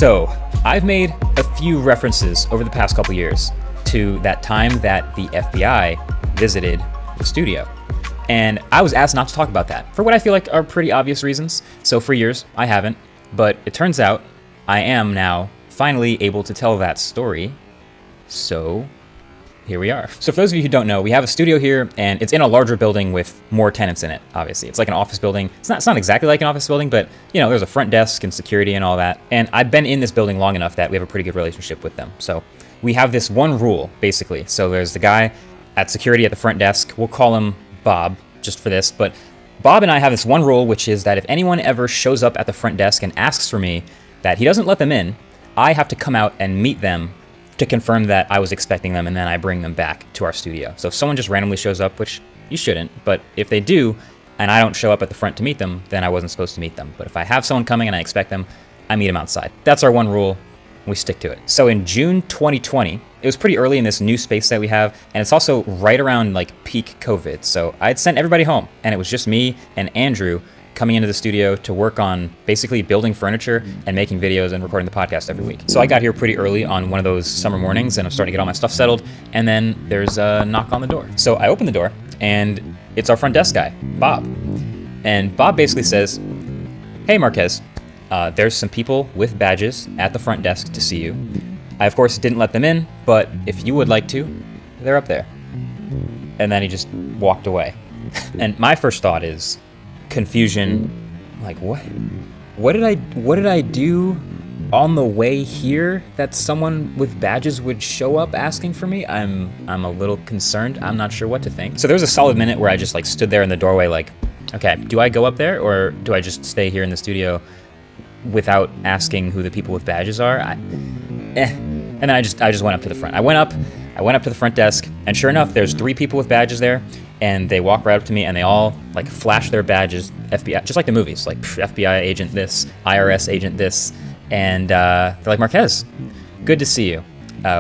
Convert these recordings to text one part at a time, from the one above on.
So, I've made a few references over the past couple years to that time that the FBI visited the studio. And I was asked not to talk about that for what I feel like are pretty obvious reasons. So for years, I haven't. But it turns out I am now finally able to tell that story. So here we are. So for those of you who don't know, we have a studio here, and it's in a larger building with more tenants in it, obviously. It's like an office building. It's not exactly like an office building, but, you know, there's a front desk and security and all that. And I've been in this building long enough that we have a pretty good relationship with them. So we have this one rule, basically. So there's the guy at security at the front desk. We'll call him Bob, just for this. But Bob and I have this one rule, which is that if anyone ever shows up at the front desk and asks for me, that he doesn't let them in, I have to come out and meet them to confirm that I was expecting them, and then I bring them back to our studio. So if someone just randomly shows up, which you shouldn't, but if they do, and I don't show up at the front to meet them, then I wasn't supposed to meet them. But if I have someone coming and I expect them, I meet them outside. That's our one rule, and we stick to it. So in June 2020, it was pretty early in this new space that we have, and it's also right around like peak COVID. So I'd sent everybody home, and it was just me and Andrew coming into the studio to work on basically building furniture and making videos and recording the podcast every week. So I got here pretty early on one of those summer mornings, and I'm starting to get all my stuff settled, and then there's a knock on the door. So I open the door, and it's our front desk guy, Bob. And Bob basically says, "Hey Marquez, there's some people with badges at the front desk to see you. I of course didn't let them in, but if you would like to, they're up there." And then he just walked away. And my first thought is confusion, like what did I do on the way here that someone with badges would show up asking for me? I'm a little concerned. I'm not sure what to think. So there was a solid minute where I just like stood there in the doorway like, okay, do I go up there or do I just stay here in the studio without asking who the people with badges are? And then I just went up to the front. I went up to the front desk, and sure enough, there's 3 people with badges there. And they walk right up to me, and they all like flash their badges, FBI, just like the movies, like FBI agent this, IRS agent this, and they're like, "Marquez, good to see you.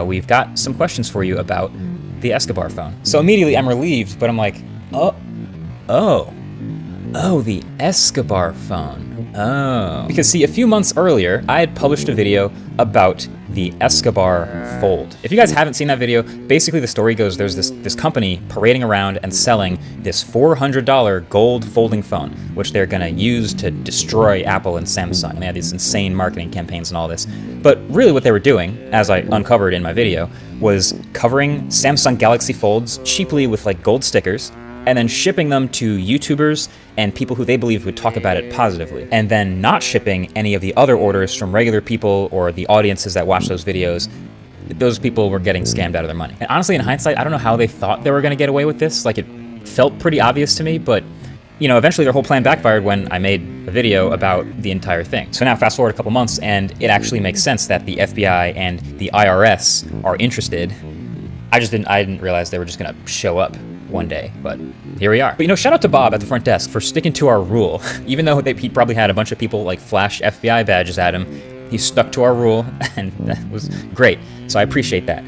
We've got some questions for you about the Escobar phone." So immediately I'm relieved, but I'm like, oh, the Escobar phone. Oh. Because see, a few months earlier, I had published a video about the Escobar Fold. If you guys haven't seen that video, basically the story goes there's this company parading around and selling this $400 gold folding phone, which they're gonna use to destroy Apple and Samsung. And they had these insane marketing campaigns and all this. But really what they were doing, as I uncovered in my video, was covering Samsung Galaxy Folds cheaply with like gold stickers, and then shipping them to YouTubers and people who they believed would talk about it positively, and then not shipping any of the other orders from regular people or the audiences that watch those videos. Those people were getting scammed out of their money. And honestly, in hindsight, I don't know how they thought they were gonna get away with this. Like, it felt pretty obvious to me, but you know, eventually their whole plan backfired when I made a video about the entire thing. So now fast forward a couple months, and it actually makes sense that the FBI and the IRS are interested. I didn't realize they were just gonna show up one day, but here we are. But you know, shout out to Bob at the front desk for sticking to our rule. Even though he probably had a bunch of people like flash FBI badges at him, he stuck to our rule, and that was great. So I appreciate that.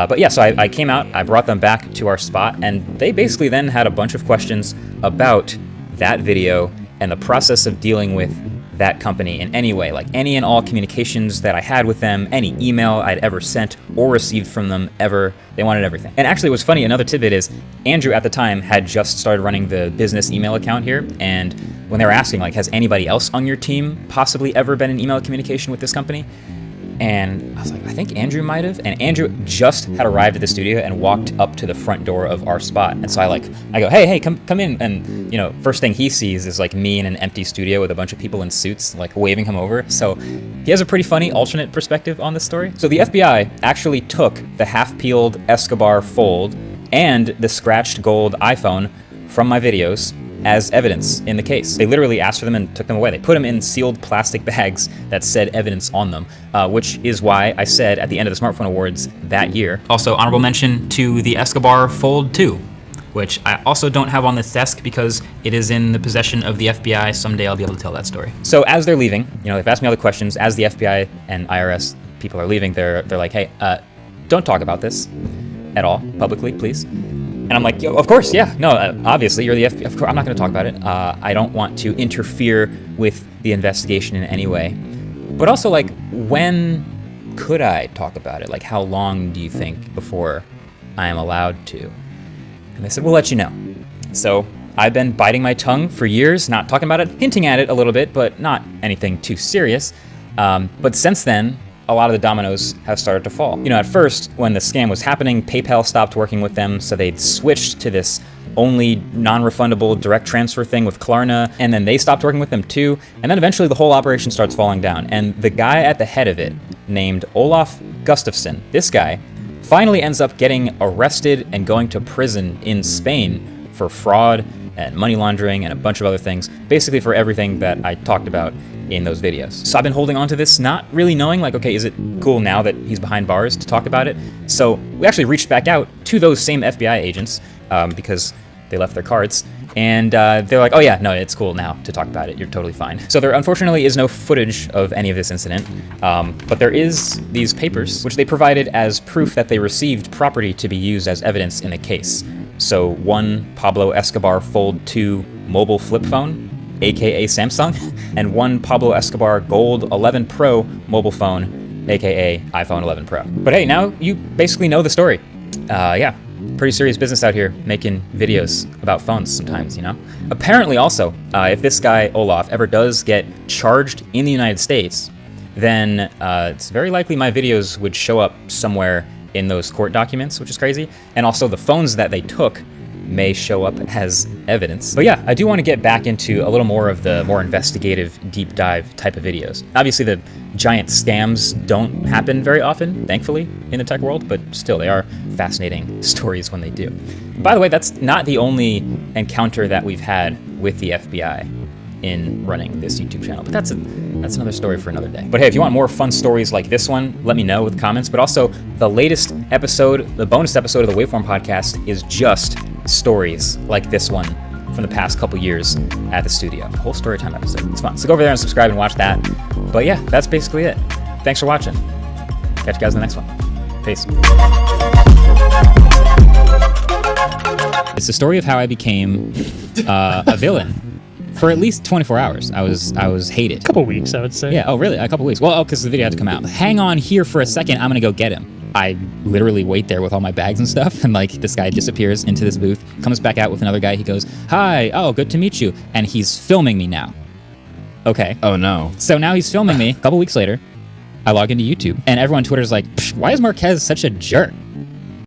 But yeah, so I came out, I brought them back to our spot, and they basically then had a bunch of questions about that video and the process of dealing with that company in any way, like any and all communications that I had with them, any email I'd ever sent or received from them ever. They wanted everything. And actually what's funny, another tidbit is Andrew at the time had just started running the business email account here, and when they were asking like, has anybody else on your team possibly ever been in email communication with this company? And I was like, I think Andrew might have. And Andrew just had arrived at the studio and walked up to the front door of our spot. And so I go, hey, come in. And you know, first thing he sees is like me in an empty studio with a bunch of people in suits, like waving him over. So he has a pretty funny alternate perspective on this story. So the FBI actually took the half-peeled Escobar Fold and the scratched gold iPhone from my videos as evidence in the case. They literally asked for them and took them away. They put them in sealed plastic bags that said evidence on them, which is why I said at the end of the Smartphone Awards that year. Also, honorable mention to the Escobar Fold 2, which I also don't have on this desk because it is in the possession of the FBI. Someday I'll be able to tell that story. So as they're leaving, you know, they've asked me all the questions. As the FBI and IRS people are leaving, they're like, hey, don't talk about this at all publicly, please. And I'm like, of course, yeah, no, obviously, you're the FBI. Of course, I'm not going to talk about it. I don't want to interfere with the investigation in any way. But also, like, when could I talk about it? Like, how long do you think before I am allowed to? And they said, we'll let you know. So I've been biting my tongue for years, not talking about it, hinting at it a little bit, but not anything too serious. But since then, a lot of the dominoes have started to fall. You know, at first, when the scam was happening, PayPal stopped working with them, so they'd switched to this only non-refundable direct transfer thing with Klarna, and then they stopped working with them too, and then eventually the whole operation starts falling down. And the guy at the head of it, named Olaf Gustafsson, this guy finally ends up getting arrested and going to prison in Spain for fraud and money laundering and a bunch of other things, basically for everything that I talked about in those videos. So I've been holding on to this, not really knowing, like, okay, is it cool now that he's behind bars to talk about it? So we actually reached back out to those same FBI agents because they left their cards, and they're like, oh yeah, no, it's cool now to talk about it. You're totally fine. So there unfortunately is no footage of any of this incident, but there is these papers, which they provided as proof that they received property to be used as evidence in the case. So one Pablo Escobar Fold 2 mobile flip phone, aka Samsung, and one Pablo Escobar Gold 11 Pro mobile phone, aka iPhone 11 Pro. But hey, now you basically know the story. Yeah, pretty serious business out here making videos about phones sometimes, you know? Apparently also, if this guy, Olaf, ever does get charged in the United States, then it's very likely my videos would show up somewhere in those court documents, which is crazy. And also the phones that they took may show up as evidence. But yeah, I do want to get back into a little more of the more investigative, deep dive type of videos. Obviously the giant scams don't happen very often, thankfully, in the tech world, but still they are fascinating stories when they do. By the way, that's not the only encounter that we've had with the FBI in running this YouTube channel, but that's another story for another day. But hey, if you want more fun stories like this one, let me know with comments. But also, the latest episode, the bonus episode of the Waveform podcast, is just stories like this one from the past couple years at the studio. A whole story time episode. It's fun. So go over there and subscribe and watch that. But yeah, that's basically it. Thanks for watching. Catch you guys in the next one. Peace. It's the story of how I became a villain. For at least 24 hours, I was hated. A couple weeks, I would say. Yeah, oh really? A couple weeks. Well, because the video had to come out. Hang on here for a second, I'm gonna go get him. I literally wait there with all my bags and stuff, and like this guy disappears into this booth, comes back out with another guy, he goes, hi, oh, good to meet you. And he's filming me now. Okay. Oh no. So now he's filming me. A couple weeks later, I log into YouTube, and everyone on Twitter's like, why is Marquez such a jerk?